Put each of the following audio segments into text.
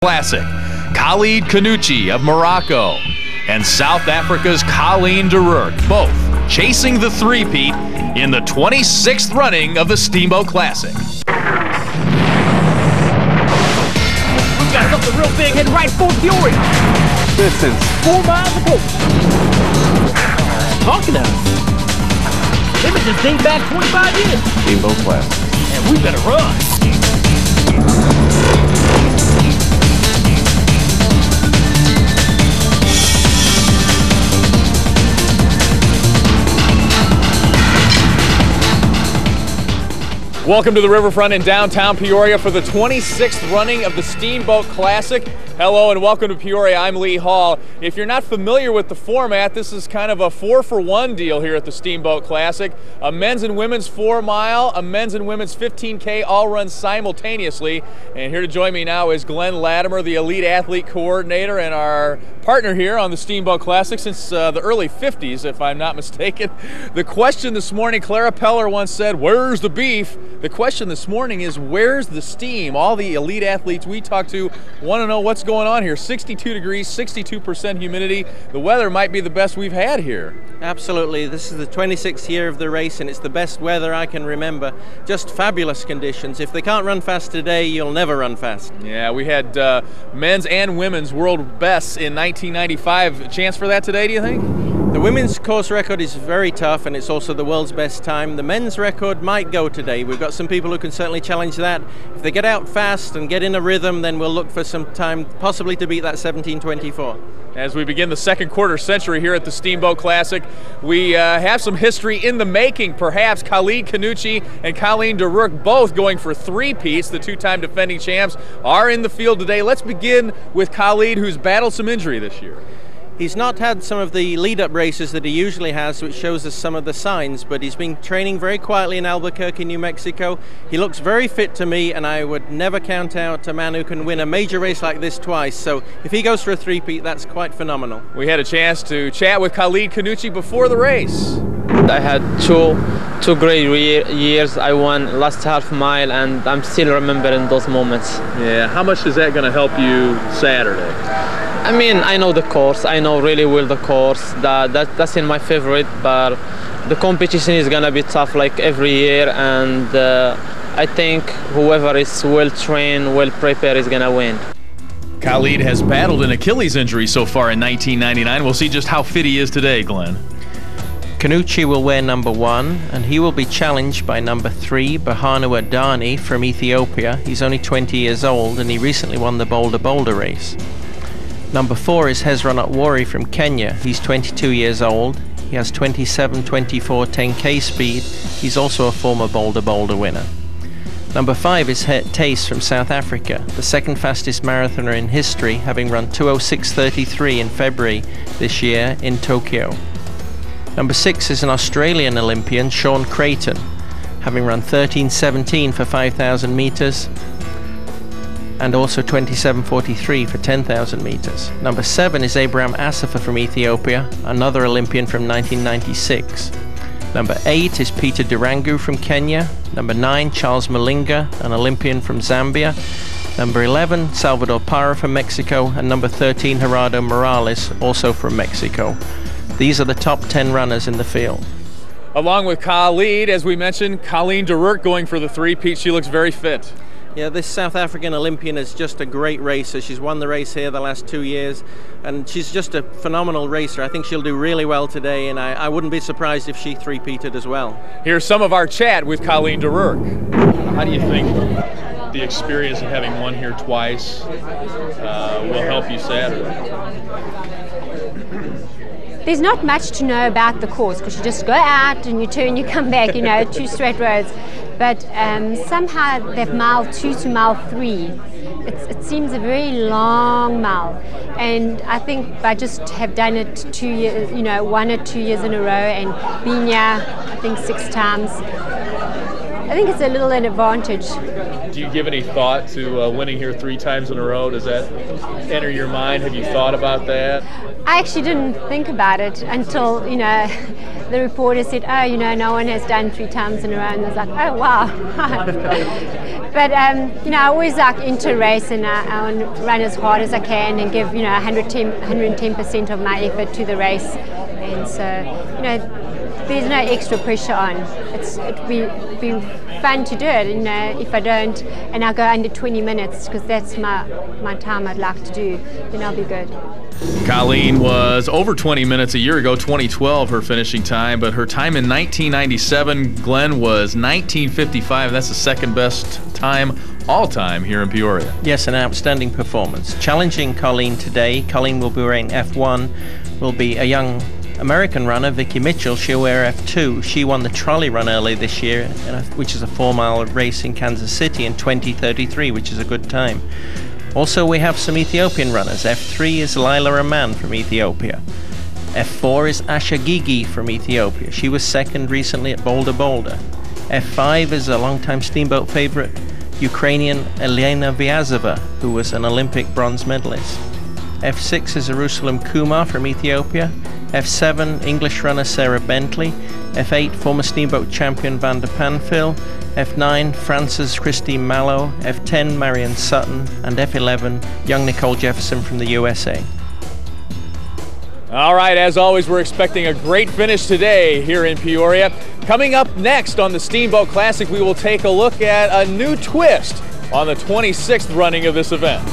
Classic, Khalid Khannouchi of Morocco and South Africa's Colleen de Ruyck, both chasing the three-peat in the 26th running of the Steamboat Classic. We've got something real big heading right for Peoria. Distance 4 miles ago. Talking of. Images date back 25 years. Steamboat Classic. And we better run. Welcome to the riverfront in downtown Peoria for the 26th running of the Steamboat Classic. Hello and welcome to Peoria. I'm Lee Hall. If you're not familiar with the format, this is kind of a 4-for-1 deal here at the Steamboat Classic. A men's and women's 4 mile, a men's and women's 15K all run simultaneously. And here to join me now is Glenn Latimer, the elite athlete coordinator and our partner here on the Steamboat Classic since the early 50s, if I'm not mistaken. The question this morning, Clara Peller once said, "Where's the beef?" The question this morning is, where's the steam? All the elite athletes we talk to want to know what's going on here. 62 degrees, 62% humidity. The weather might be the best we've had here. Absolutely. This is the 26th year of the race, and it's the best weather I can remember. Just fabulous conditions. If they can't run fast today, you'll never run fast. Yeah, we had men's and women's world bests in 1995. A chance for that today, do you think? The women's course record is very tough, and it's also the world's best time. The men's record might go today. We've got some people who can certainly challenge that. If they get out fast and get in a rhythm, then we'll look for some time possibly to beat that 17:24. As we begin the second quarter century here at the Steamboat Classic, we have some history in the making. Perhaps Khalid Khannouchi and Colleen de Ruyck both going for three-peats. The two-time defending champs are in the field today. Let's begin with Khalid, who's battled some injury this year. He's not had some of the lead-up races that he usually has, which shows us some of the signs, but he's been training very quietly in Albuquerque, New Mexico. He looks very fit to me, and I would never count out a man who can win a major race like this twice. So if he goes for a three-peat, that's quite phenomenal. We had a chance to chat with Khalid Khannouchi before the race. I had two great years. I won last half mile, and I'm still remembering those moments. Yeah, how much is that going to help you Saturday? I mean, I know the course. I know really well the course. That's in my favorite, but the competition is gonna be tough like every year, and I think whoever is well trained, well prepared is gonna win. Khalid has battled an Achilles injury so far in 1999. We'll see just how fit he is today, Glenn. Khannouchi will wear number 1, and he will be challenged by number 3, Bahanu Adani from Ethiopia. He's only 20 years old, and he recently won the Boulder race. Number 4 is Hezron Atwari from Kenya. He's 22 years old. He has 27:24 10K speed. He's also a former Boulder winner. Number 5 is Tace from South Africa, the second fastest marathoner in history, having run 2:06:33 in February this year in Tokyo. Number 6 is an Australian Olympian, Shawn Creighton, having run 13:17 for 5,000 meters. And also 27:43 for 10,000 meters. Number 7 is Abraham Asafa from Ethiopia, another Olympian from 1996. Number 8 is Peter Durangu from Kenya. Number 9, Charles Malinger, an Olympian from Zambia. Number 11, Salvador Parra from Mexico. And number 13, Gerardo Morales, also from Mexico. These are the top 10 runners in the field. Along with Khalid, as we mentioned, Colleen de Ruyck going for the three-peat. She looks very fit. Yeah, this South African Olympian is just a great racer. She's won the race here the last 2 years, and she's just a phenomenal racer. I think she'll do really well today, and I wouldn't be surprised if she three-peated as well. Here's some of our chat with Colleen de Ruyck. How do you think the experience of having won here twice will help you Saturday? There's not much to know about the course because you just go out and you turn, you come back, you know, 2 straight roads. But somehow that mile 2 to mile 3, it seems a very long mile. And I think I just have done it 2 years, you know, 1 or 2 years in a row and been here, I think 6 times. I think it's a little an advantage. Do you give any thought to winning here 3 times in a row? Does that enter your mind? Have you thought about that? I actually didn't think about it until, you know, the reporter said, oh, you know, no one has done 3 times in a row. And I was like, oh, wow. But you know, I always like enter race, and I want to run as hard as I can and give 110% of my effort to the race. And so there's no extra pressure on. It'd be fun to do it. If I don't, and I go under 20 minutes because that's my time I'd like to do, then I'll be good. Khalid was over 20 minutes a year ago, 2012, her finishing time, but her time in 1997, Glenn, was 19:55. That's the second best time all time here in Peoria. Yes, an outstanding performance. Challenging Colleen today, Colleen will be wearing F1, will be a young American runner, Vicki Mitchell. She'll wear F2. She won the trolley run early this year, which is a 4-mile race in Kansas City in 20:33, which is a good time. Also, we have some Ethiopian runners. F3 is Laila Rahman from Ethiopia. F4 is Asha Gigi from Ethiopia. She was second recently at Boulder Boulder. F5 is a long-time Steamboat favorite, Ukrainian Elena Vyazova, who was an Olympic bronze medalist. F6 is Jerusalem Kumar from Ethiopia. F7, English runner Sarah Bentley. F8, former Steamboat champion Van der Panfil. F9, France's Christine Mallow. F10, Marion Sutton. And F11, young Nicole Jefferson from the USA. All right, as always, we're expecting a great finish today here in Peoria. Coming up next on the Steamboat Classic, we will take a look at a new twist on the 26th running of this event.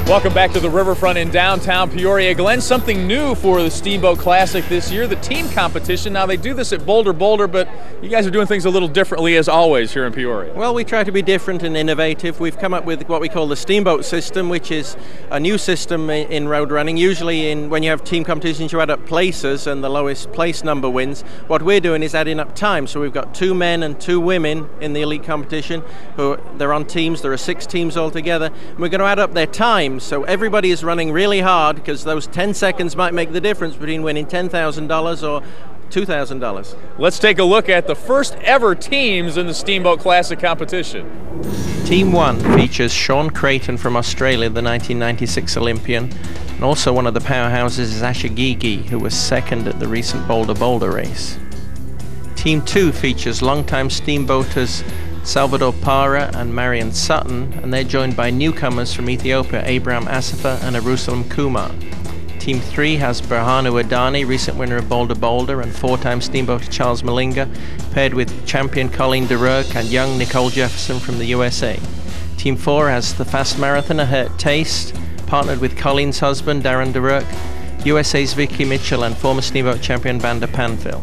Welcome back to the riverfront in downtown Peoria. Glenn, something new for the Steamboat Classic this year, the team competition. Now, they do this at Boulder Boulder, but you guys are doing things a little differently as always here in Peoria. Well, we try to be different and innovative. We've come up with what we call the Steamboat system, which is a new system in road running. Usually when you have team competitions, you add up places and the lowest place number wins. What we're doing is adding up time. So we've got 2 men and 2 women in the elite competition. They're on teams. There are 6 teams altogether. And we're going to add up their times. So everybody is running really hard because those 10 seconds might make the difference between winning $10,000 or $2,000. Let's take a look at the first ever teams in the Steamboat Classic competition. Team 1 features Shawn Creighton from Australia, the 1996 Olympian, and also one of the powerhouses is Asha Gigi, who was second at the recent Boulder Boulder race. Team 2 features longtime Steamboaters Salvador Para and Marion Sutton, and they're joined by newcomers from Ethiopia, Abraham Asafa and Jerusalem Kumar. Team 3 has Berhanu Adani, recent winner of Boulder Boulder, and 4-time Steamboater Charles Malinger, paired with champion Colleen DeRourke and young Nicole Jefferson from the USA. Team 4 has the fast marathoner Hurt Taste, partnered with Colleen's husband Darren DeRourke, USA's Vicki Mitchell, and former Steamboat champion Van der Panfil.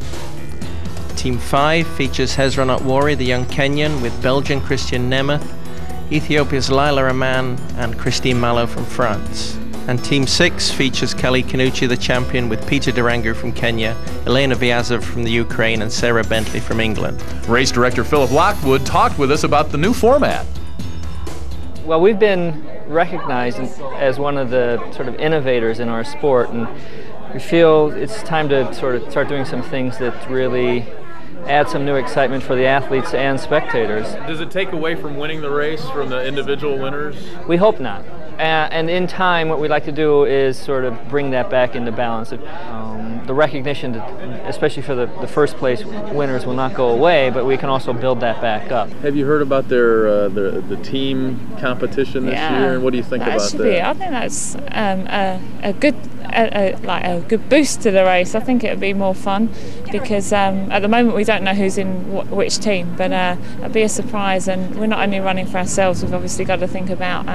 Team 5 features Hezron Otwari, the young Kenyan, with Belgian Christian Nemeth, Ethiopia's Laila Rahman, and Christine Mallow from France. And Team 6 features Khalid Khannouchi, the champion, with Peter Durango from Kenya, Elena Vyazova from the Ukraine, and Sarah Bentley from England. Race director Philip Lockwood talked with us about the new format. Well, we've been recognized as one of the sort of innovators in our sport, and we feel it's time to sort of start doing some things that really add some new excitement for the athletes and spectators. Does it take away from winning the race from the individual winners? We hope not. And in time, what we'd like to do is sort of bring that back into balance. The recognition, especially for the first place winners, will not go away, but we can also build that back up. Have you heard about their the team competition this year? And what do you think about that? I think that's a good boost to the race. I think it would be more fun because at the moment we don't know who's in which team, but it'll be a surprise, and we're not only running for ourselves, we've obviously got to think about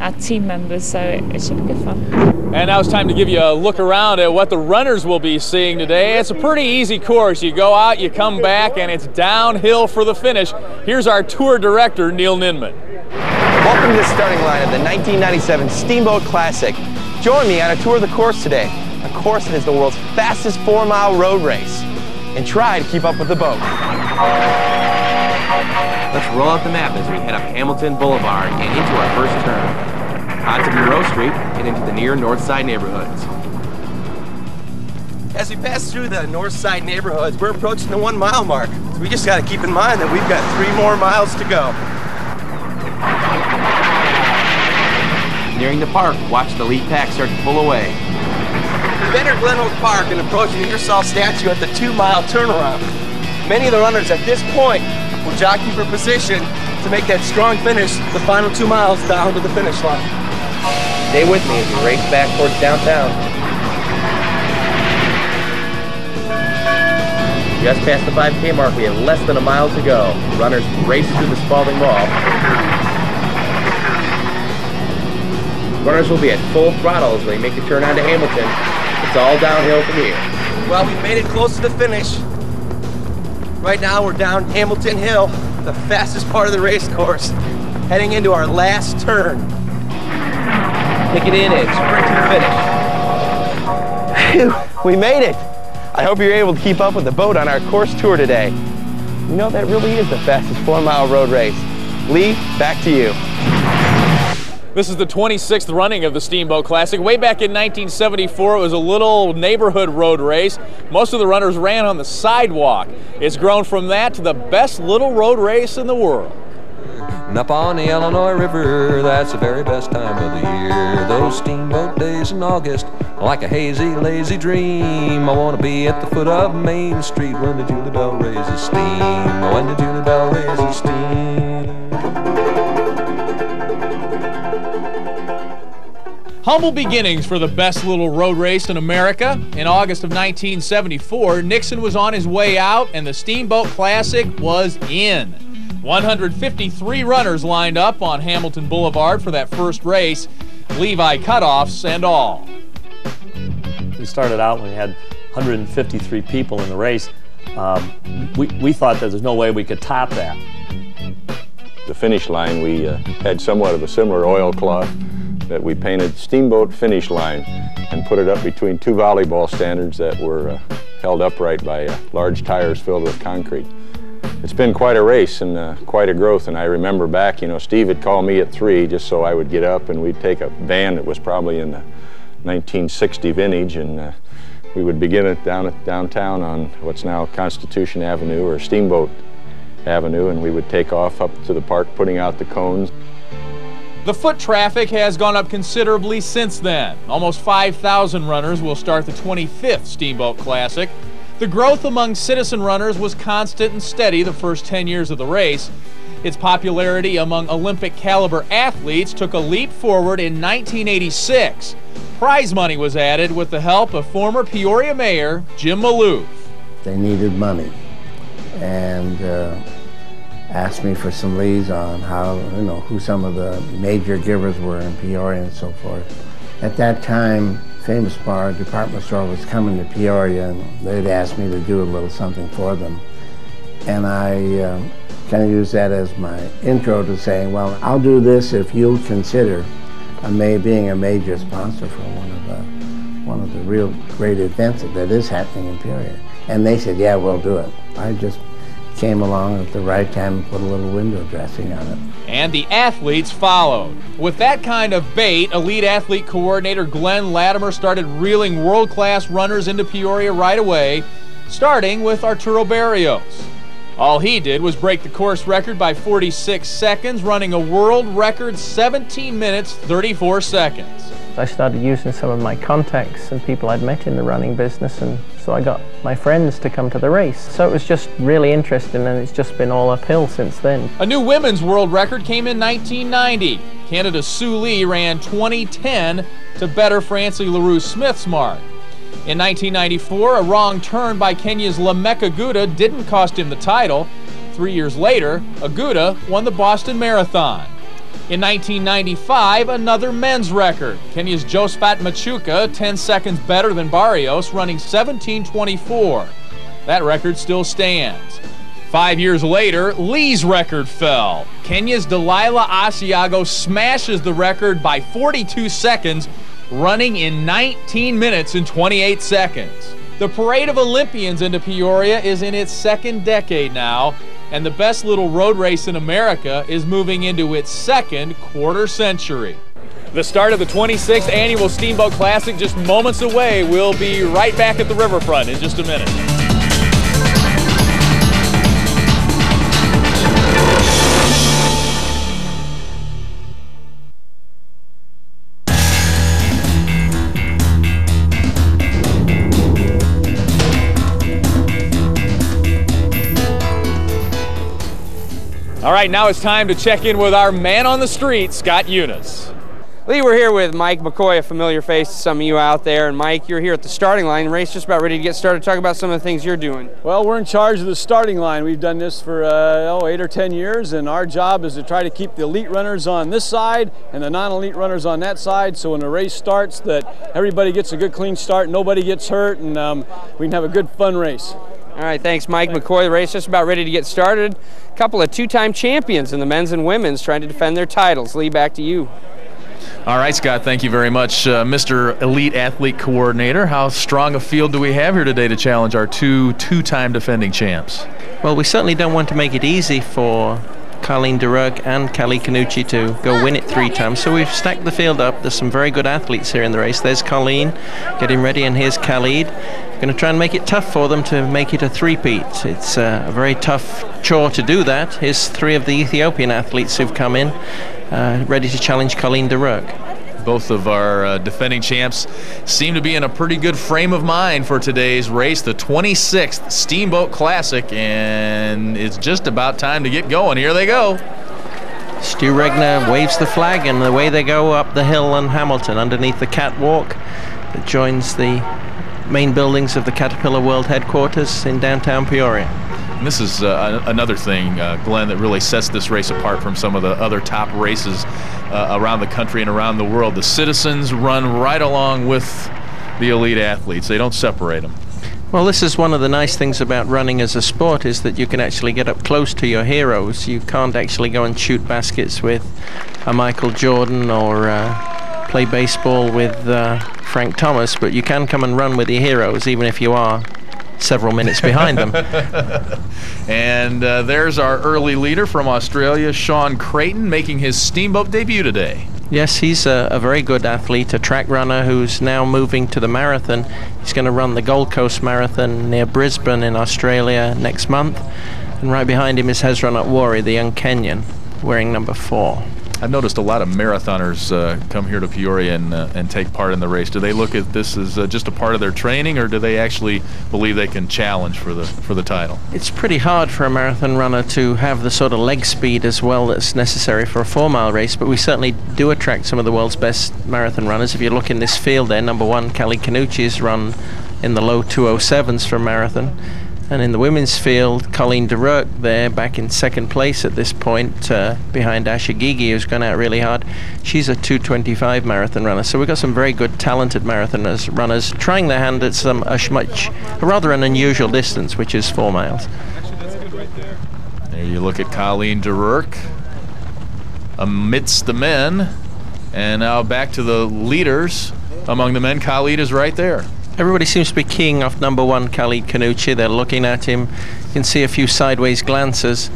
our team members, so it should be good fun. And now it's time to give you a look around at what the runners will be seeing today. It's a pretty easy course. You go out, you come back, and it's downhill for the finish. Here's our tour director, Neil Ninman. Welcome to the starting line of the 1997 Steamboat Classic. Join me on a tour of the course today, a course that is the world's fastest 4-mile road race, and try to keep up with the boat. Let's roll out the map as we head up Hamilton Boulevard and into our first turn. Onto Monroe Street and into the near North Side neighborhoods. As we pass through the North Side neighborhoods, we're approaching the 1-mile mark. So we just got to keep in mind that we've got 3 more miles to go. Nearing the park, watch the lead pack start to pull away. We've entered Glen Oak Park and approaching the Ingersoll statue at the 2-mile turnaround. Many of the runners at this point will jockey for position to make that strong finish the final 2 miles down to the finish line. Stay with me as we race back towards downtown. Just past the 5K mark, we have less than a mile to go. Runners race through the Spalding Wall. Runners will be at full throttle as they make the turn onto Hamilton. It's all downhill from here. Well, we made it close to the finish. Right now we're down Hamilton Hill, the fastest part of the race course, heading into our last turn. Pick it in and sprint to the finish. Phew, we made it. I hope you're able to keep up with the boat on our course tour today. You know, that really is the fastest 4-mile road race. Lee, back to you. This is the 26th running of the Steamboat Classic. Way back in 1974, it was a little neighborhood road race. Most of the runners ran on the sidewalk. It's grown from that to the best little road race in the world. And up on the Illinois River, that's the very best time of the year. Those steamboat days in August, like a hazy, lazy dream. I want to be at the foot of Main Street when the Julie Bell raises steam. When the Julie Bell raises steam. Humble beginnings for the best little road race in America. In August of 1974, Nixon was on his way out and the Steamboat Classic was in. 153 runners lined up on Hamilton Boulevard for that first race, Levi cutoffs and all. We started out when we had 153 people in the race. We thought that there's no way we could top that. The finish line, we had somewhat of a similar oilcloth that we painted Steamboat finish line and put it up between 2 volleyball standards that were held upright by large tires filled with concrete. It's been quite a race and quite a growth, and I remember back, you know, Steve had called me at 3 just so I would get up, and we'd take a van that was probably in the 1960 vintage, and we would begin it downtown on what's now Constitution Avenue or Steamboat Avenue, and we would take off up to the park putting out the cones. The foot traffic has gone up considerably since then. Almost 5,000 runners will start the 25th Steamboat Classic. The growth among citizen runners was constant and steady the first 10 years of the race. Its popularity among Olympic caliber athletes took a leap forward in 1986. Prize money was added with the help of former Peoria Mayor Jim Maloof. They needed money and asked me for some leads on how, you know, who some of the major givers were in Peoria and so forth. At that time, Famous Bar department store was coming to Peoria, and they'd asked me to do a little something for them. And I kind of used that as my intro to saying, well, I'll do this if you'll consider being a major sponsor for one of the real great events that is happening in Peoria. And they said, yeah, we'll do it. I just came along at the right time and put a little window dressing on it. And the athletes followed. With that kind of bait, elite athlete coordinator Glenn Latimer started reeling world-class runners into Peoria right away, starting with Arturo Barrios. All he did was break the course record by 46 seconds, running a world record 17 minutes, 34 seconds. I started using some of my contacts and people I'd met in the running business, and so I got my friends to come to the race. So it was just really interesting, and it's just been all uphill since then. A new women's world record came in 1990. Canada's Sue Lee ran 20:10 to better Francie LaRue Smith's mark. In 1994, a wrong turn by Kenya's Lamek Aguda didn't cost him the title. 3 years later, Aguda won the Boston Marathon. In 1995, another men's record. Kenya's Josephat Machuka, 10 seconds better than Barrios, running 17:24. That record still stands. 5 years later, Lee's record fell. Kenya's Delilah Asiago smashes the record by 42 seconds, running in 19 minutes and 28 seconds. The parade of Olympians into Peoria is in its second decade now, and the best little road race in America is moving into its second quarter century. The start of the 26th annual Steamboat Classic just moments away. We'll be right back at the riverfront in just a minute. All right, now it's time to check in with our man on the street, Scott Eunice. Lee, we're here with Mike McCoy, a familiar face to some of you out there. And Mike, you're here at the starting line. The race just about ready to get started. Talk about some of the things you're doing. Well, we're in charge of the starting line. We've done this for 8 or 10 years, and our job is to try to keep the elite runners on this side and the non-elite runners on that side, so when the race starts that everybody gets a good clean start, nobody gets hurt, and we can have a good fun race. All right, thanks Mike McCoy. The race just about ready to get started. A couple of two-time champions in the men's and women's trying to defend their titles. Lee, back to you. All right, Scott, thank you very much. Mr. Elite Athlete Coordinator, how strong a field do we have here today to challenge our two-time defending champs? Well, we certainly don't want to make it easy for Colleen Derug and Khalid Khannouchi to go win it 3 times, so we've stacked the field up. There's some very good athletes here in the race. There's Colleen getting ready, and here's Khalid. Going to try and make it tough for them to make it a three-peat. It's a very tough chore to do that. Here's 3 of the Ethiopian athletes who've come in, ready to challenge Colleen Derug. Both of our defending champs seem to be in a pretty good frame of mind for today's race, the 26th Steamboat Classic, and it's just about time to get going. Here they go. Stu Regner waves the flag, and away they go up the hill on Hamilton underneath the catwalk that joins the main buildings of the Caterpillar World Headquarters in downtown Peoria. And this is another thing, Glenn, that really sets this race apart from some of the other top races around the country and around the world. The citizens run right along with the elite athletes. They don't separate them. Well, this is one of the nice things about running as a sport, is that you can actually get up close to your heroes. You can't actually go and shoot baskets with a Michael Jordan or play baseball with Frank Thomas, but you can come and run with your heroes, even if you are several minutes behind them. And there's our early leader from Australia, Shawn Creighton, making his Steamboat debut today. Yes, he's a very good athlete, a track runner who's now moving to the marathon. He's going to run the Gold Coast Marathon near Brisbane in Australia next month. And right behind him is Hezron Atwari, the young Kenyan, wearing number 4. I've noticed a lot of marathoners come here to Peoria and take part in the race. Do they look at this as just a part of their training, or do they actually believe they can challenge for the title? It's pretty hard for a marathon runner to have the sort of leg speed as well that's necessary for a 4-mile race, but we certainly do attract some of the world's best marathon runners. If you look in this field there, number 1, Khalid Khannouchi, has run in the low 2:07s for a marathon. And in the women's field, Colleen Derug there, back in 2nd place at this point, behind Asha Gigi, who's gone out really hard. She's a 2:25 marathon runner. So we've got some very good, talented marathon runners trying their hand at a rather an unusual distance, which is 4 miles. There you look at Colleen Derug amidst the men. And now back to the leaders among the men. Khalid is right there. Everybody seems to be keying off number 1, Khalid Khannouchi. They're looking at him. You can see a few sideways glances.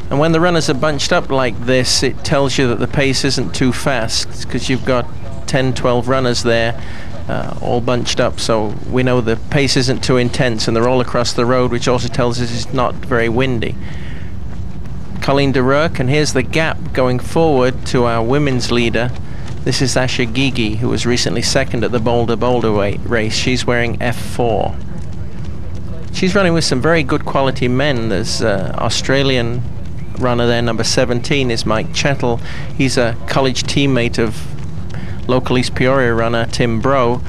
And when the runners are bunched up like this, it tells you that the pace isn't too fast, because you've got 10, 12 runners there, all bunched up. So we know the pace isn't too intense, and they're all across the road, which also tells us it's not very windy. Colleen Derug, and here's the gap going forward to our women's leader. This is Asha Gigi, who was recently 2nd at the Boulder race. She's wearing F4. She's running with some very good quality men. There's Australian runner there, number 17, is Mike Chettle. He's a college teammate of local East Peoria runner Tim Bro.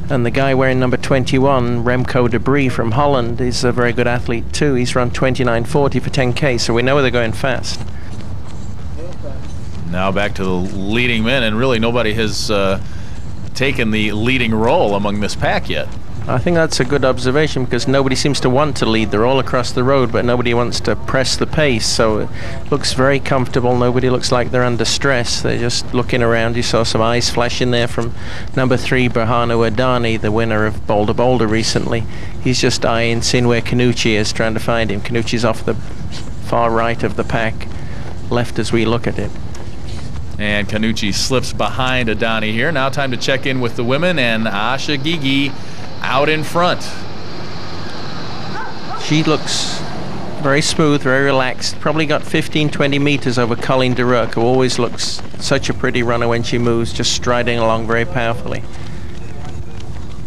And the guy wearing number 21, Remco de Brie from Holland, is a very good athlete too. He's run 29:40 for 10K, so we know they're going fast. Now back to the leading men, and really nobody has taken the leading role among this pack yet. I think that's a good observation, because nobody seems to want to lead. They're all across the road, but nobody wants to press the pace, so it looks very comfortable. Nobody looks like they're under stress. They're just looking around. You saw some eyes flashing there from number 3, Berhanu Adani, the winner of Boulder recently. He's just eyeing, seeing where Khannouchi is, trying to find him. Khannouchi's off the far right of the pack, left as we look at it. And Khannouchi slips behind Adani here. Now time to check in with the women, and Asha Gigi out in front. She looks very smooth, very relaxed. Probably got 15-20 meters over Colleen Derug, who always looks such a pretty runner when she moves, just striding along very powerfully.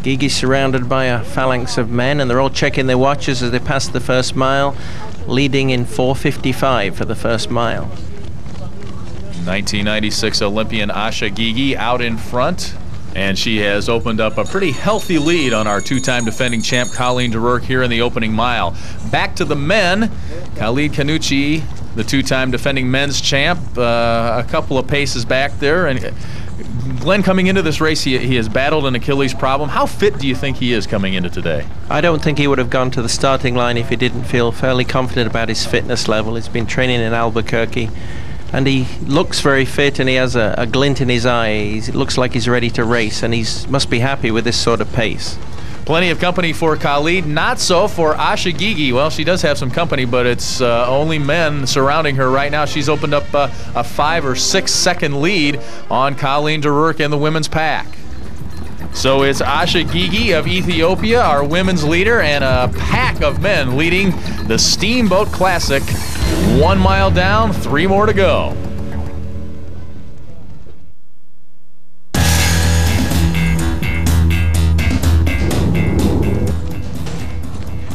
Gigi's surrounded by a phalanx of men, and they're all checking their watches as they pass the first mile. leading in 4:55 for the first mile. 1996 Olympian Asha Gigi out in front, and she has opened up a pretty healthy lead on our two-time defending champ Khalid here in the opening mile. Back to the men, Khalid Khannouchi, the two-time defending men's champ, a couple of paces back there. And Glenn, coming into this race, he has battled an Achilles problem. How fit do you think he is coming into today? I don't think he would have gone to the starting line if he didn't feel fairly confident about his fitness level. He's been training in Albuquerque, and he looks very fit, and he has a glint in his eye. It looks like he's ready to race, and he must be happy with this sort of pace. Plenty of company for Khalid, not so for Asha Gigi. Well, she does have some company, but it's only men surrounding her right now. She's opened up a 5 or 6 second lead on Khalid and the women's pack. So it's Asha Gigi of Ethiopia, our women's leader, and a pack of men leading the Steamboat Classic. 1 mile down, 3 more to go.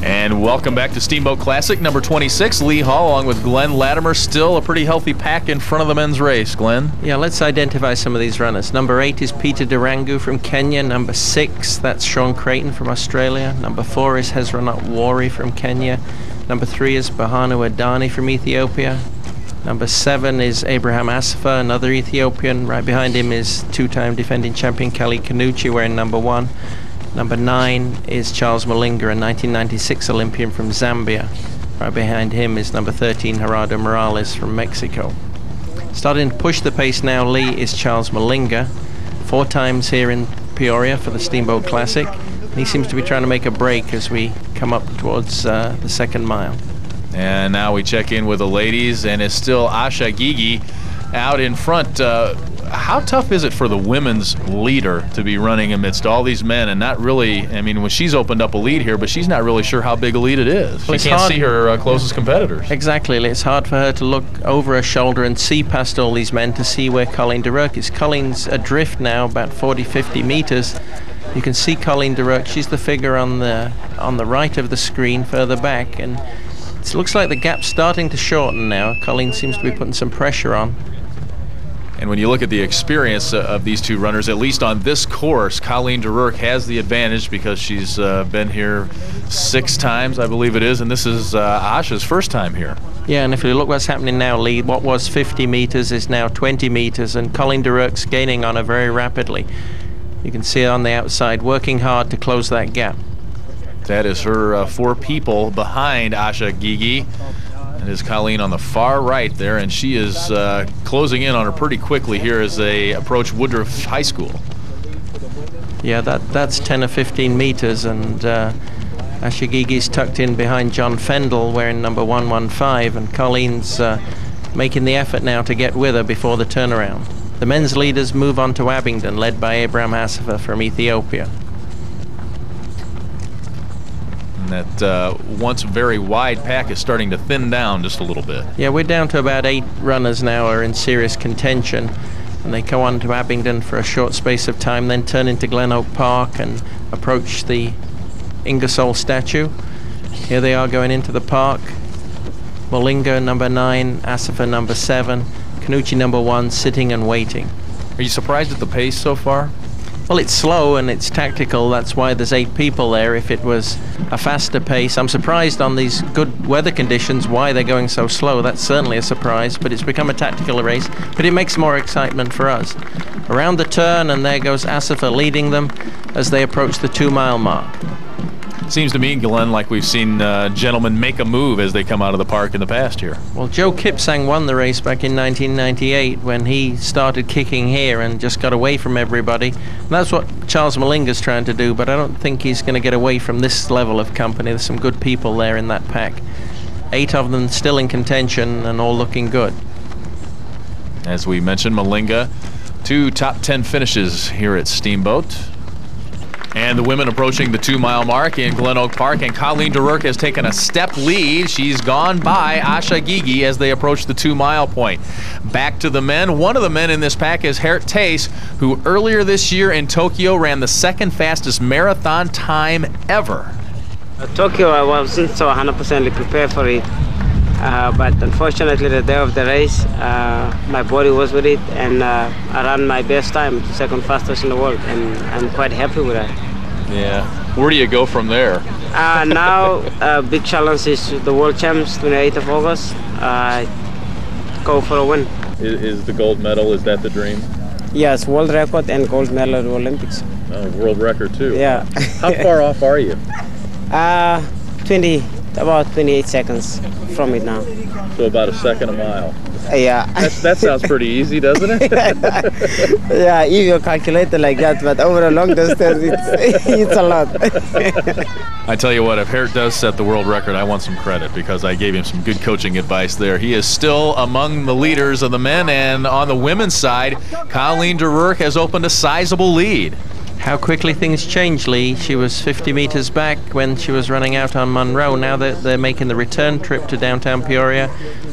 And welcome back to Steamboat Classic number 26. Lee Hall along with Glenn Latimer. Still a pretty healthy pack in front of the men's race. Glenn? Yeah, let's identify some of these runners. Number 8 is Peter Durangu from Kenya. Number 6, that's Shawn Creighton from Australia. Number 4 is Hezronot Wari from Kenya. Number 3 is Bahanu Adani from Ethiopia. Number 7 is Abraham Assefa, another Ethiopian. Right behind him is two-time defending champion Khalid Khannouchi wearing number 1. Number 9 is Charles Malinger, a 1996 Olympian from Zambia. Right behind him is number 13, Gerardo Morales from Mexico. Starting to push the pace now, Lee, is Charles Malinger. 4 times here in Peoria for the Steamboat Classic. He seems to be trying to make a break as we come up towards the second mile. And now we check in with the ladies, and it's still Asha Gigi out in front. How tough is it for the women's leader to be running amidst all these men and not really, I mean, when she's opened up a lead here, but she's not really sure how big a lead it is. She can't see her closest competitors. Exactly. It's hard for her to look over her shoulder and see past all these men to see where Colleen Duroc is. Colleen's adrift now, about 40-50 meters. You can see Colleen Duroc. She's the figure on the right of the screen further back, and it looks like the gap's starting to shorten now. Colleen seems to be putting some pressure on. And when you look at the experience of these two runners, at least on this course, Khalid has the advantage because she's been here 6 times, I believe it is, and this is Asha's first time here. Yeah, and if you look what's happening now, Lee, what was 50 meters is now 20 meters, and Khalid Duroc's gaining on her very rapidly. You can see her on the outside, working hard to close that gap. That is her 4 people behind Asha Gigi. And is Colleen on the far right there, and she is closing in on her pretty quickly here as they approach Woodruff High School. Yeah, that's 10 or 15 meters, and Asha Gigi's tucked in behind John Fendel wearing number 115, and Colleen's making the effort now to get with her before the turnaround. The men's leaders move on to Abingdon, led by Abraham Assefa from Ethiopia. That once very wide pack is starting to thin down just a little bit. Yeah, we're down to about 8 runners now are in serious contention, and they go on to Abingdon for a short space of time, then turn into Glen Oak Park and approach the Ingersoll statue. Here they are going into the park. Malinger number 9, Assefa number 7, Khannouchi number 1 sitting and waiting. Are you surprised at the pace so far? Well, it's slow and it's tactical. That's why there's 8 people there. If it was a faster pace, I'm surprised on these good weather conditions why they're going so slow. That's certainly a surprise, but it's become a tactical race. But it makes more excitement for us. Around the turn, and there goes Assefa leading them as they approach the 2-mile mark. Seems to me, Glenn, like we've seen gentlemen make a move as they come out of the park in the past here. Well, Joe Kipsang won the race back in 1998 when he started kicking here and just got away from everybody. And that's what Charles Malinger's trying to do, but I don't think he's going to get away from this level of company. There's some good people there in that pack. 8 of them still in contention and all looking good. As we mentioned, Malinger, 2 top 10 finishes here at Steamboat. And the women approaching the 2-mile mark in Glen Oak Park, and Khalid Duroc has taken a step lead. She's gone by Asha Gigi as they approach the 2-mile point. Back to the men. One of the men in this pack is Hert Tace, who earlier this year in Tokyo ran the 2nd fastest marathon time ever. Tokyo, I wasn't so 100% prepared for it. but unfortunately the day of the race, my body was with it, and I ran my best time, second fastest in the world, and I'm quite happy with that. Yeah. Where do you go from there? Now, big challenge is the World Champs, 28th of August. Go for a win. Is the gold medal, is that the dream? Yes, world record and gold medal at the Olympics. Oh, world record too. Yeah. How far off are you? About 28 seconds from it now. So about a second a mile. Yeah. That sounds pretty easy, doesn't it? Yeah, if you calculate it like that, but over a long distance, it's a lot. I tell you what, if Hert does set the world record, I want some credit because I gave him some good coaching advice there. He is still among the leaders of the men, and on the women's side, Colleen de Ruyck has opened a sizable lead. How quickly things change, Lee. She was 50 meters back when she was running out on Monroe. Now that they're making the return trip to downtown Peoria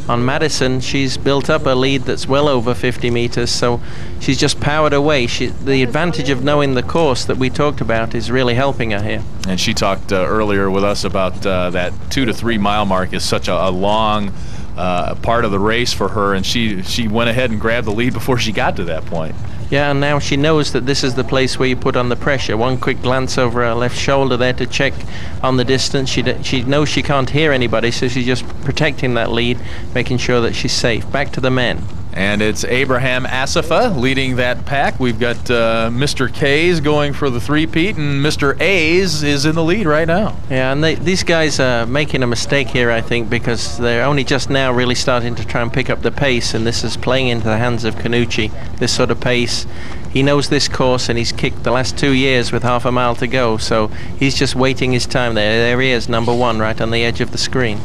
on Madison, she's built up a lead that's well over 50 meters, so she's just powered away. The advantage of knowing the course that we talked about is really helping her here. And she talked earlier with us about that 2 to 3 mile mark is such a long part of the race for her, and she went ahead and grabbed the lead before she got to that point. Yeah, and now she knows that this is the place where you put on the pressure. One quick glance over her left shoulder there to check on the distance. She knows she can't hear anybody, so she's just protecting that lead, making sure that she's safe. Back to the men. And it's Abraham Asafa leading that pack. We've got Mr. K's going for the three-peat, and Mr. A's is in the lead right now. Yeah, and these guys are making a mistake here, I think, because they're only just now really starting to try and pick up the pace, and this is playing into the hands of Khannouchi, this sort of pace. He knows this course, and he's kicked the last 2 years with half a mile to go, so he's just waiting his time there. There he is, number one, right on the edge of the screen.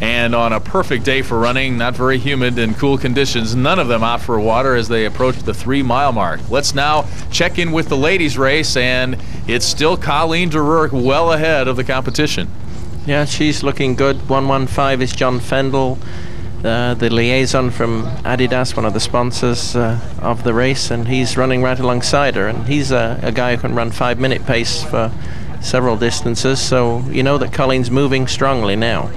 And on a perfect day for running, not very humid and cool conditions, none of them out for water as they approach the 3 mile mark. Let's now check in with the ladies race, and it's still Colleen de Ruyck well ahead of the competition. Yeah, she's looking good. 1:15 is John Fendel, the liaison from Adidas, one of the sponsors of the race, and he's running right alongside her, and he's a guy who can run 5-minute pace for several distances, so you know that Colleen's moving strongly now.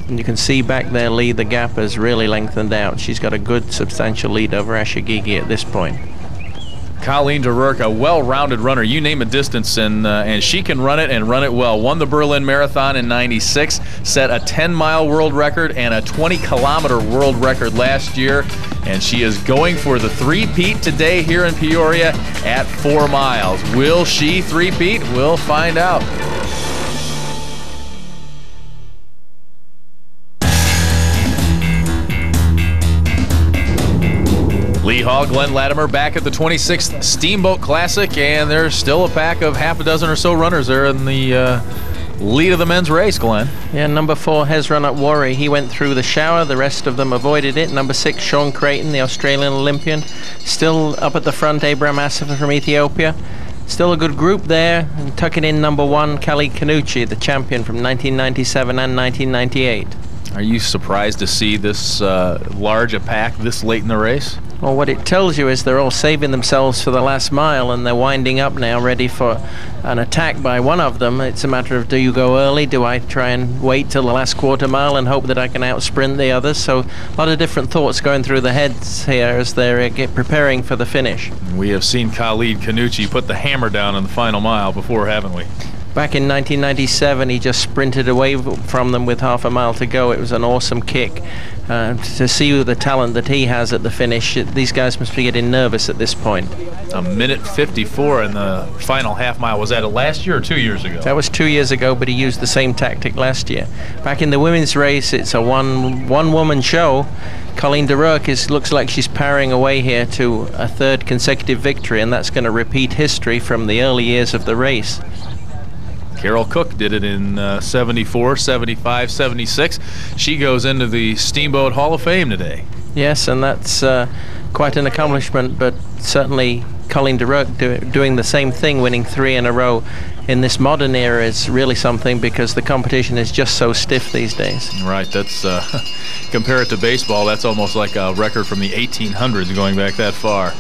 And you can see back there, Lee, the gap has really lengthened out. She's got a good substantial lead over Ashigigi at this point. Colleen de Ruyck, a well-rounded runner. You name a distance, and she can run it and run it well. Won the Berlin Marathon in '96, set a 10-mile world record and a 20-kilometer world record last year, and she is going for the three-peat today here in Peoria at 4 miles. Will she three-peat? We'll find out. Lee Hall, Glenn Latimer back at the 26th Steamboat Classic, and there's still a pack of half a dozen or so runners there in the lead of the men's race, Glenn. Yeah, number 4, Hezron Worry. He went through the shower. The rest of them avoided it. Number 6, Shawn Creighton, the Australian Olympian. Still up at the front, Abraham Asafa from Ethiopia. Still a good group there. And tucking in number 1, Khalid Khannouchi, the champion from 1997 and 1998. Are you surprised to see this large a pack this late in the race? Well, what it tells you is they're all saving themselves for the last mile, and they're winding up now, ready for an attack by one of them. It's a matter of, do you go early? Do I try and wait till the last quarter mile and hope that I can out-sprint the others? So a lot of different thoughts going through the heads here as they're preparing for the finish. We have seen Khalid Khannouchi put the hammer down in the final mile before, haven't we? Back in 1997, he just sprinted away from them with half a mile to go. It was an awesome kick. To see the talent that he has at the finish, these guys must be getting nervous at this point. A minute 54 in the final half mile. Was that last year or 2 years ago? That was 2 years ago, but he used the same tactic last year. Back in the women's race, it's a one-woman show. Colleen de Ruyck looks like she's powering away here to a 3rd consecutive victory, and that's going to repeat history from the early years of the race. Carol Cook did it in 74, 75, 76. She goes into the Steamboat Hall of Fame today. Yes, and that's quite an accomplishment, but certainly Colleen de Ruyck doing the same thing, winning 3 in a row in this modern era is really something, because the competition is just so stiff these days. Right, that's compare it to baseball, that's almost like a record from the 1800s going back that far.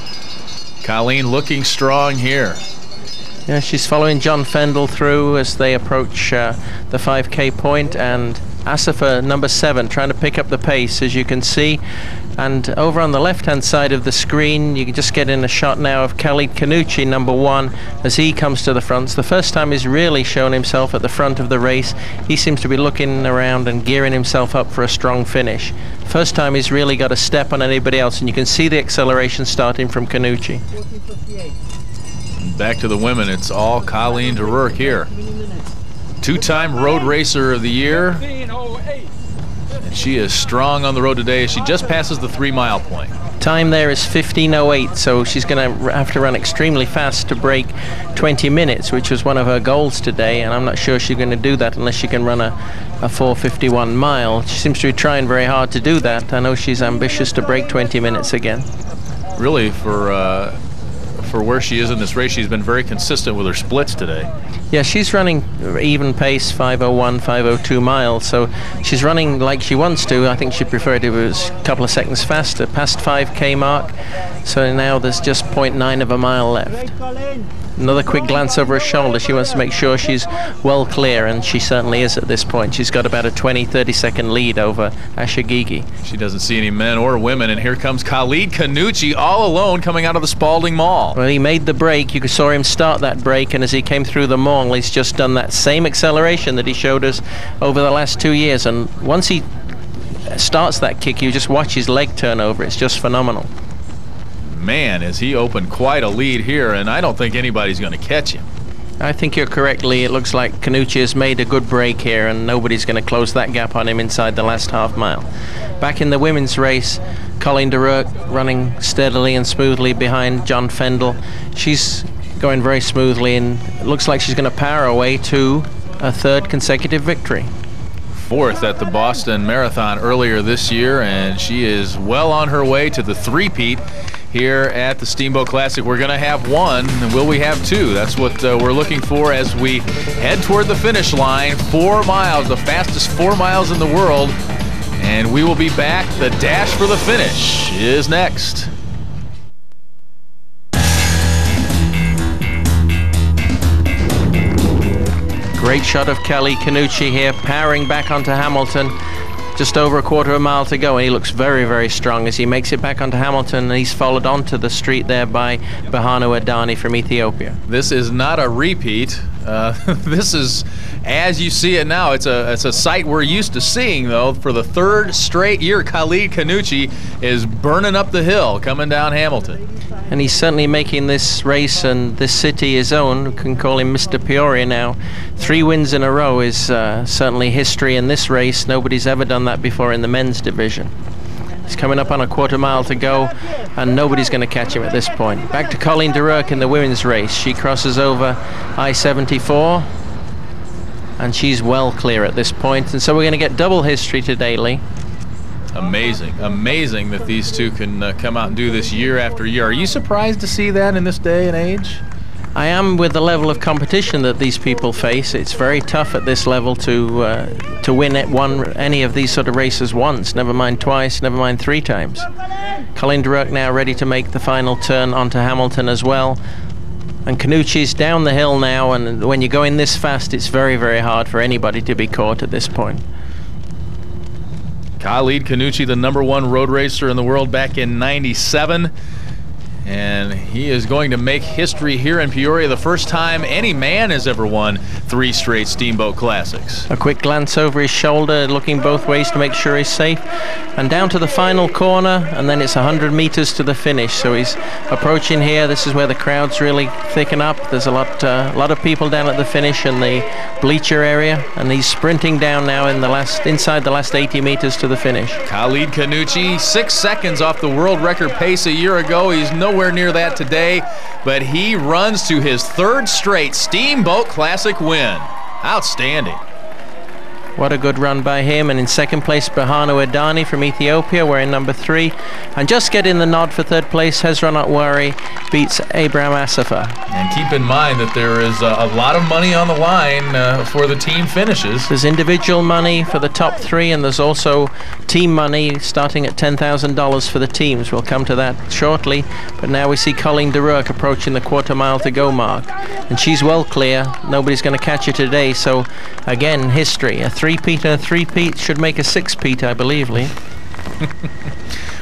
Colleen looking strong here. Yeah, she's following John Fendel through as they approach the 5K point, and Asifa, number 7, trying to pick up the pace, as you can see. And over on the left-hand side of the screen, you can just get in a shot now of Khalid Khannouchi, number 1, as he comes to the front. It's the first time he's really shown himself at the front of the race. He seems to be looking around and gearing himself up for a strong finish. First time he's really got a step on anybody else, and you can see the acceleration starting from Khannouchi. Back to the women, it's all Colleen DeRourke here. 2-time road racer of the year. And she is strong on the road today. She just passes the 3-mile point. Time there is 15:08, so she's going to have to run extremely fast to break 20 minutes, which was one of her goals today, and I'm not sure she's going to do that unless she can run a 4:51 mile. She seems to be trying very hard to do that. I know she's ambitious to break 20 minutes again. Really, for where she is in this race, she's been very consistent with her splits today. Yeah, she's running even pace, 5:01, 5:02 miles, so she's running like she wants to. I think she'd prefer it if it was a couple of seconds faster, past 5K mark, so now there's just 0.9 of a mile left. Another quick glance over her shoulder. She wants to make sure she's well clear, and she certainly is at this point. She's got about a 20-30 second lead over Ashagigi. She doesn't see any men or women, and here comes Khalid Khannouchi all alone coming out of the Spalding Mall. Well, he made the break. You saw him start that break, and as he came through the mall, he's just done that same acceleration that he showed us over the last 2 years, and once he starts that kick, you just watch his leg turn over. It's just phenomenal. Man, has he opened quite a lead here, and I don't think anybody's going to catch him. I think you're correct, Lee. It looks like Khannouchi has made a good break here, and nobody's going to close that gap on him inside the last half mile. Back in the women's race, Colleen DeRourke running steadily and smoothly behind John Fendel. She's going very smoothly, and it looks like she's going to power her way to a 3rd consecutive victory. 4th at the Boston Marathon earlier this year, and she is well on her way to the 3-peat here at the Steamboat Classic. We're going to have 1, and will we have 2? That's what we're looking for as we head toward the finish line. 4 miles, the fastest 4 miles in the world, and we will be back. The dash for the finish is next. Great shot of Khalid Khannouchi here, powering back onto Hamilton. Just over a quarter of a mile to go, and he looks very, very strong as he makes it back onto Hamilton, and he's followed onto the street there by Bahanu Adani from Ethiopia. This is not a repeat. This is, as you see it now, it's a sight we're used to seeing, though. For the 3rd straight year, Khalid Khannouchi is burning up the hill, coming down Hamilton. And he's certainly making this race and this city his own. We can call him Mr. Peoria now. 3 wins in a row is certainly history in this race. Nobody's ever done that before in the men's division. He's coming up on a quarter mile to go, and nobody's going to catch him at this point. Back to Colleen DeRourke in the women's race. She crosses over I-74, and she's well clear at this point. And so we're going to get double history today, Lee. Amazing, amazing that these two can come out and do this year after year. Are you surprised to see that in this day and age? I am, with the level of competition that these people face. It's very tough at this level to win any of these sort of races once, never mind twice, never mind 3 times. Colleen DeRourke now ready to make the final turn onto Hamilton as well. And Khannouchi's down the hill now, and when you're going this fast, it's very, very hard for anybody to be caught at this point. Khalid Khannouchi, the #1 road racer in the world back in '97. And he is going to make history here in Peoria, the first time any man has ever won 3 straight Steamboat Classics. A quick glance over his shoulder, looking both ways to make sure he's safe. And down to the final corner, and then it's 100 meters to the finish. So he's approaching here. This is where the crowds really thicken up. There's a lot of people down at the finish in the bleacher area, and he's sprinting down now in inside the last 80 meters to the finish. Khalid Khannouchi, 6 seconds off the world record pace a year ago. He's nowhere near that today, but he runs to his 3rd straight Steamboat Classic win. Outstanding. What a good run by him. And in 2nd place, Bahanu Adani from Ethiopia, wearing #3. And just getting the nod for 3rd place, Hezron Atwari, beats Abraham Asafa. And keep in mind that there is a lot of money on the line for the team finishes. There's individual money for the top 3, and there's also team money starting at $10,000 for the teams. We'll come to that shortly, but now we see Colleen de Rourke approaching the quarter-mile to go mark, and she's well clear. Nobody's going to catch her today, so again, history. A 3-peat and a 3-peat should make a 6-peat, I believe, Lee.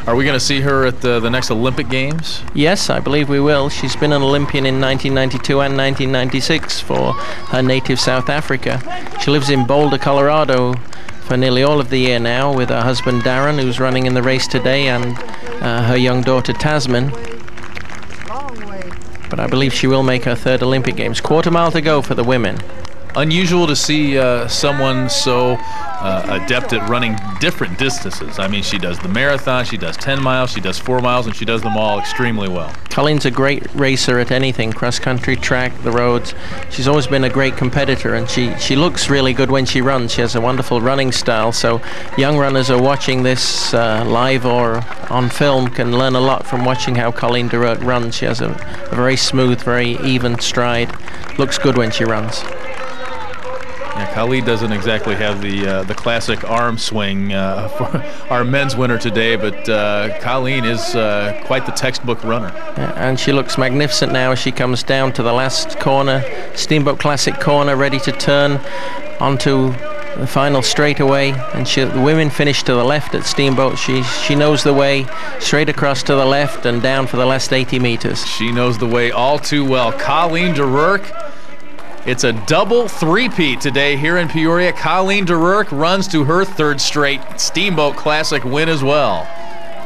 Are we going to see her at the next Olympic Games? Yes, I believe we will. She's been an Olympian in 1992 and 1996 for her native South Africa. She lives in Boulder, Colorado for nearly all of the year now with her husband Darren, who's running in the race today, and her young daughter Tasman. But I believe she will make her 3rd Olympic Games. Quarter-mile to go for the women. Unusual to see someone so adept at running different distances. I mean, she does the marathon, she does 10 miles, she does 4 miles, and she does them all extremely well. Colleen's a great racer at anything, cross-country, track, the roads. She's always been a great competitor, and she looks really good when she runs. She has a wonderful running style, so young runners are watching this live or on film can learn a lot from watching how Colleen de Rourke runs. She has a very smooth, very even stride. Looks good when she runs. Yeah, Khalid doesn't exactly have the classic arm swing for our men's winner today, but Colleen is quite the textbook runner. Yeah, and she looks magnificent now as she comes down to the last corner, Steamboat Classic corner, ready to turn onto the final straightaway. And the women finish to the left at Steamboat. She knows the way, straight across to the left and down for the last 80 meters. She knows the way all too well. Colleen de Rourke. It's a double 3-peat today here in Peoria. Colleen de Rourke runs to her 3rd straight Steamboat Classic win as well.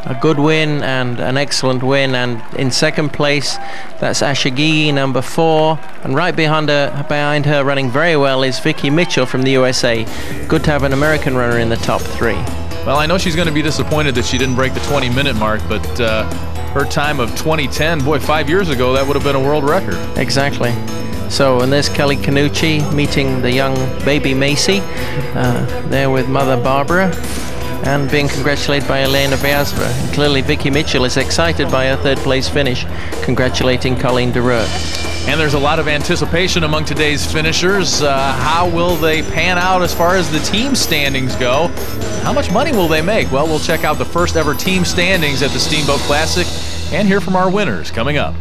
A good win and an excellent win, and in 2nd place that's Ashagigi, number 4, and right behind her running very well is Vicki Mitchell from the USA. Good to have an American runner in the top 3. Well, I know she's going to be disappointed that she didn't break the 20-minute mark, but her time of 2010, boy, 5 years ago, that would have been a world record. Exactly. So, and there's Kelly Khannouchi meeting the young baby Macy, there with mother Barbara, and being congratulated by Elena Vyazva. And clearly Vicki Mitchell is excited by her 3rd place finish, congratulating Colleen de Rourke. And there's a lot of anticipation among today's finishers. How will they pan out as far as the team standings go? How much money will they make? Well, we'll check out the first ever team standings at the Steamboat Classic and hear from our winners coming up.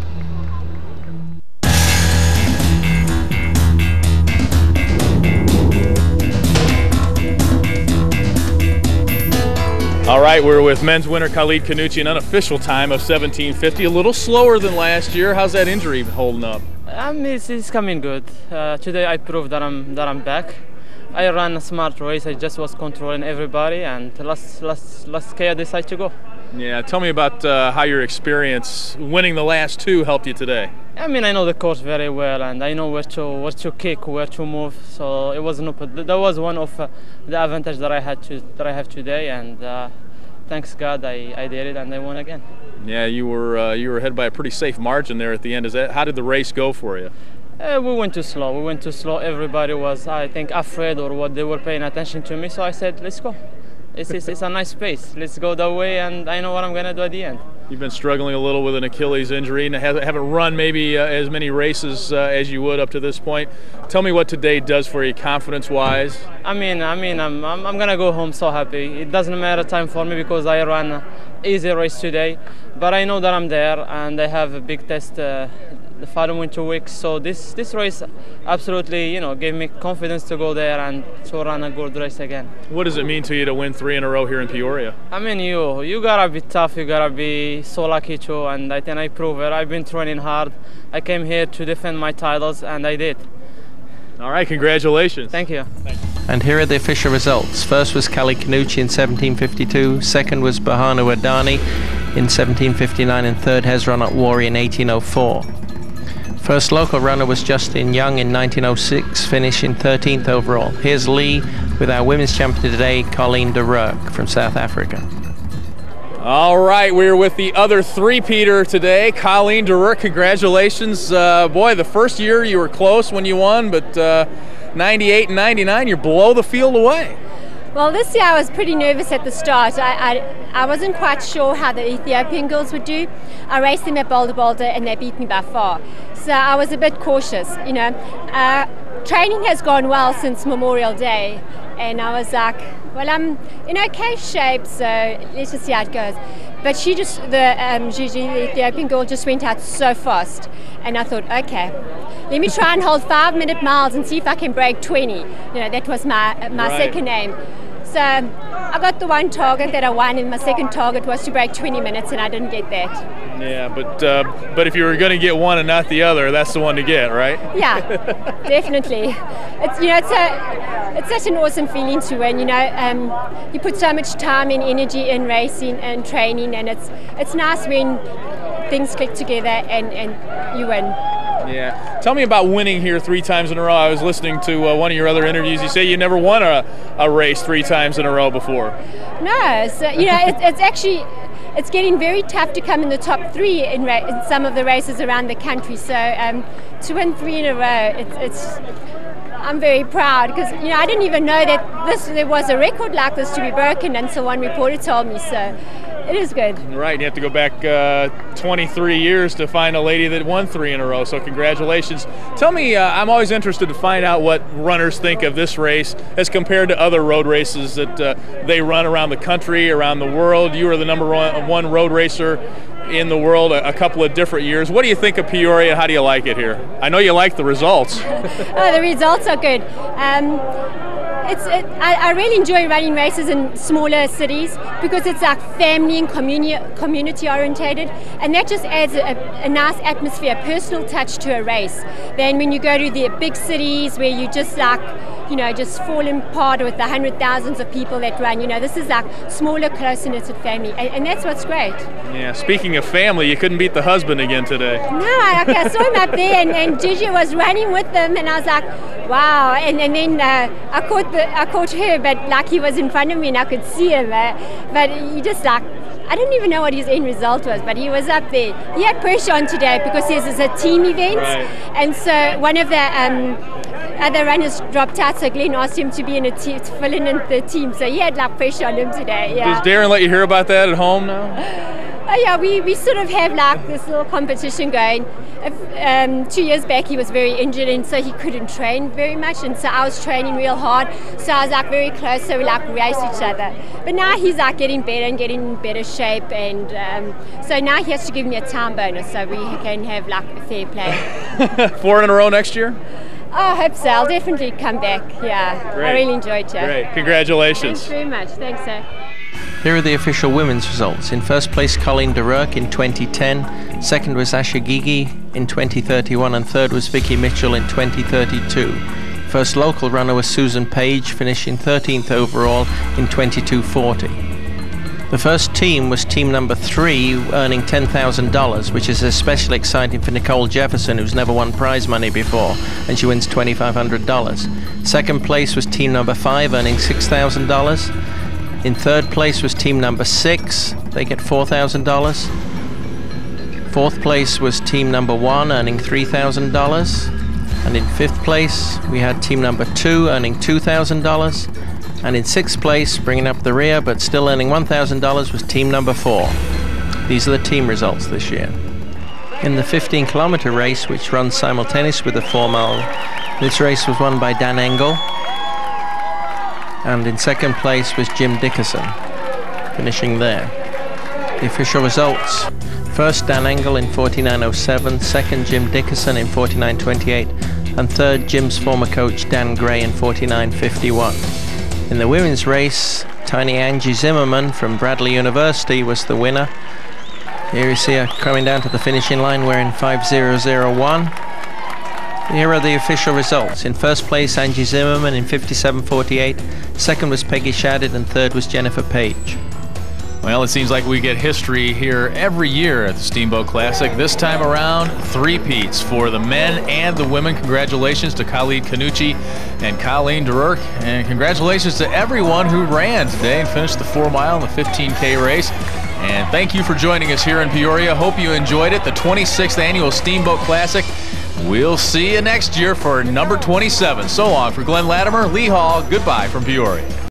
All right, we're with men's winner Khalid Khannouchi, an unofficial time of 17:50, a little slower than last year. How's that injury holding up? It's coming good. Today I proved that I'm back. I ran a smart race. I just was controlling everybody, and last K I decided to go. Yeah, tell me about how your experience winning the last 2 helped you today. I mean, I know the course very well, and I know where to kick, where to move. So it was that was one of the advantage that I have today, and thanks God I did it and I won again. Yeah, you were ahead by a pretty safe margin there at the end. How did the race go for you? We went too slow. Everybody was, I think, afraid or what they were paying attention to me. So I said, let's go. It's a nice pace. Let's go that way, and I know what I'm going to do at the end. You've been struggling a little with an Achilles injury and haven't run maybe as many races as you would up to this point. Tell me what today does for you confidence-wise. I'm going to go home so happy. It doesn't matter time for me because I ran an easy race today, but I know that I'm there and I have a big test the following 2 weeks. So this race absolutely, gave me confidence to go there and to run a good race again. What does it mean to you to win 3 in a row here in Peoria? I mean, you gotta be tough. You gotta be so lucky too. And I think I prove it. I've been training hard. I came here to defend my titles, and I did. All right, congratulations. Thank you. And here are the official results. First was Khalid Khannouchi in 1752. Second was Bahanu Adani in 1759, and third Hezron Atwari in 1804. First local runner was Justin Young in 1906, finishing 13th overall. Here's Lee with our women's champion today, Colleen de Rourke from South Africa. All right, we're with the other 3-peater today, Colleen de Rourke. Congratulations. Boy, the first year you were close when you won, but 98 and 99, you're below the field away. Well, this year I was pretty nervous at the start. I wasn't quite sure how the Ethiopian girls would do. I raced them at Boulder Boulder and they beat me by far. So I was a bit cautious, you know. Training has gone well since Memorial Day, and I was like, well, I'm in okay shape, so let's just see how it goes. But Gigi, the Ethiopian girl, just went out so fast, and I thought, okay, let me try and hold 5-minute miles and see if I can break 20. You know, that was my second aim. So I got the one target that I won, and my second target was to break 20 minutes, and I didn't get that. Yeah, but if you were going to get one and not the other, that's the one to get, right? Yeah, definitely. It's such an awesome feeling to win. You know, you put so much time and energy in racing and training, and it's nice when things click together and you win. Yeah. Tell me about winning here 3 times in a row. I was listening to one of your other interviews. You say you never won a race 3 times in a row before. No, so you know, it's getting very tough to come in the top 3 in some of the races around the country. So to win 3 in a row, I'm very proud, because you know, I didn't even know that there was a record like this to be broken until one reporter told me. So it is good. Right, you have to go back 23 years to find a lady that won 3 in a row, so congratulations. Tell me, I'm always interested to find out what runners think of this race as compared to other road races that they run around the country, around the world. You are the number one road racer in the world a couple of different years. What do you think of Peoria? How do you like it here? I know you like the results. Oh, the results are good. I really enjoy running races in smaller cities because it's like family and community orientated, and that just adds a nice atmosphere, a personal touch to a race. Then when you go to the big cities where you just like, you know, just fall apart with the 100,000s of people that run, you know, this is like smaller, closer knitted family, and that's what's great. Yeah, speaking of family, you couldn't beat the husband again today. No, I saw him up there, and Gigi was running with them, and I was like, wow. And then I caught her, but like he was in front of me and I could see him. But he just like, I didn't even know what his end result was, but he was up there. He had pressure on today because this is a team event, right. And so one of the other runners dropped out, so Glenn asked him to be in a team, to fill in the team. So he had like pressure on him today. Yeah. Does Darren let you hear about that at home now? Oh yeah, we sort of have like this little competition going. 2 years back he was very injured, and so he couldn't train very much, and so I was training real hard, so I was like very close, so we like raced each other. But now he's like getting better and getting in better shape, and so now he has to give me a time bonus so we can have like a fair play. 4 in a row next year? Oh, I hope so. I'll definitely come back. Yeah, great. I really enjoyed it. Great, congratulations. Thanks very much. Thanks, sir. Here are the official women's results. In first place, Colleen DeRurk in 2010. Second was Asha Gigi in 2031, and third was Vicki Mitchell in 2032. First local runner was Susan Page, finishing 13th overall in 22:40. The first team was team number 3, earning $10,000, which is especially exciting for Nicole Jefferson, who's never won prize money before, and she wins $2,500. Second place was team number 5, earning $6,000. In third place was team number 6, they get $4,000. Fourth place was team number 1, earning $3,000. And in fifth place, we had team number 2, earning $2,000. And in sixth place, bringing up the rear, but still earning $1,000, was team number 4. These are the team results this year. In the 15-kilometer race, which runs simultaneous with the 4-mile, this race was won by Dan Engel. And in second place was Jim Dickerson, finishing there. The official results: first Dan Engel in 49:07, second Jim Dickerson in 49:28, and third Jim's former coach Dan Gray in 49:51. In the women's race, tiny Angie Zimmerman from Bradley University was the winner. Here you see her coming down to the finishing line wearing 5001. Here are the official results. In first place, Angie Zimmerman in 57:48. Second was Peggy Shadid, and third was Jennifer Page. Well, it seems like we get history here every year at the Steamboat Classic. This time around, 3-peats for the men and the women. Congratulations to Khalid, Khannouchi, and Colleen DeRurk. And congratulations to everyone who ran today and finished the 4-mile and the 15K race. And thank you for joining us here in Peoria. Hope you enjoyed it, the 26th Annual Steamboat Classic. We'll see you next year for number 27. So long for Glenn Latimer, Lee Hall. Goodbye from Peoria.